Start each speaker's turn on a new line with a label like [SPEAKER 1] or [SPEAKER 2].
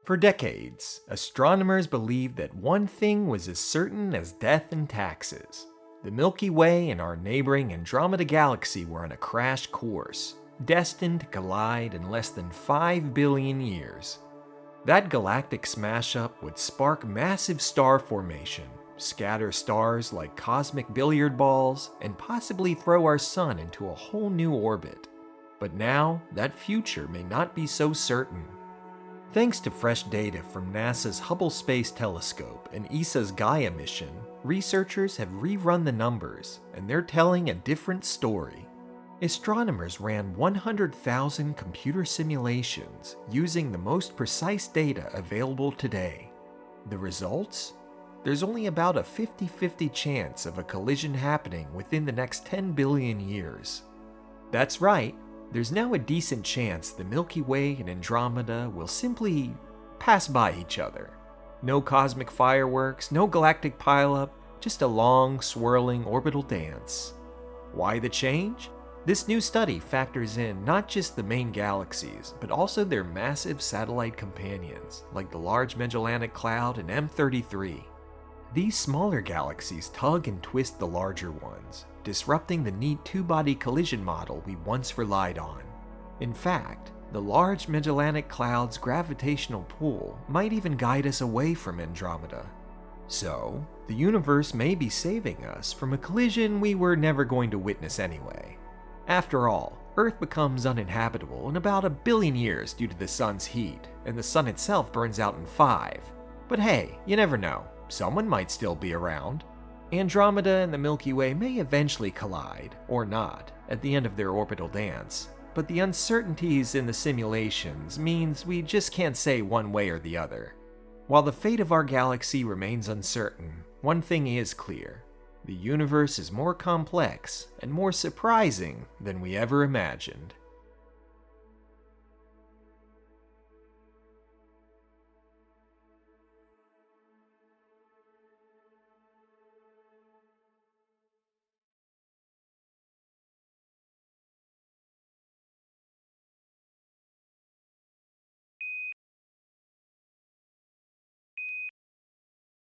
[SPEAKER 1] For decades, astronomers believed that one thing was as certain as death and taxes. The Milky Way and our neighboring Andromeda galaxy were on a crash course, destined to collide in less than 5 billion years. That galactic smash-up would spark massive star formation, scatter stars like cosmic billiard balls, and possibly throw our sun into a whole new orbit. But now, that future may not be so certain. Thanks to fresh data from NASA's Hubble Space Telescope and ESA's Gaia mission, researchers have rerun the numbers, and they're telling a different story. Astronomers ran 100,000 computer simulations using the most precise data available today. The results? There's only about a 50-50 chance of a collision happening within the next 10 billion years. That's right. There's now a decent chance the Milky Way and Andromeda will simply pass by each other. No cosmic fireworks, no galactic pileup, just a long, swirling orbital dance. Why the change? This new study factors in not just the main galaxies, but also their massive satellite companions, like the Large Magellanic Cloud and M33. These smaller galaxies tug and twist the larger ones, disrupting the neat two-body collision model we once relied on. In fact, the Large Magellanic Cloud's gravitational pull might even guide us away from Andromeda. So, the universe may be saving us from a collision we were never going to witness anyway. After all, Earth becomes uninhabitable in about 1 billion years due to the sun's heat, and the sun itself burns out in 5. But hey, you never know. Someone might still be around. Andromeda and the Milky Way may eventually collide, or not, at the end of their orbital dance, but the uncertainties in the simulations means we just can't say one way or the other. While the fate of our galaxy remains uncertain, one thing is clear. The universe is more complex and more surprising than we ever imagined.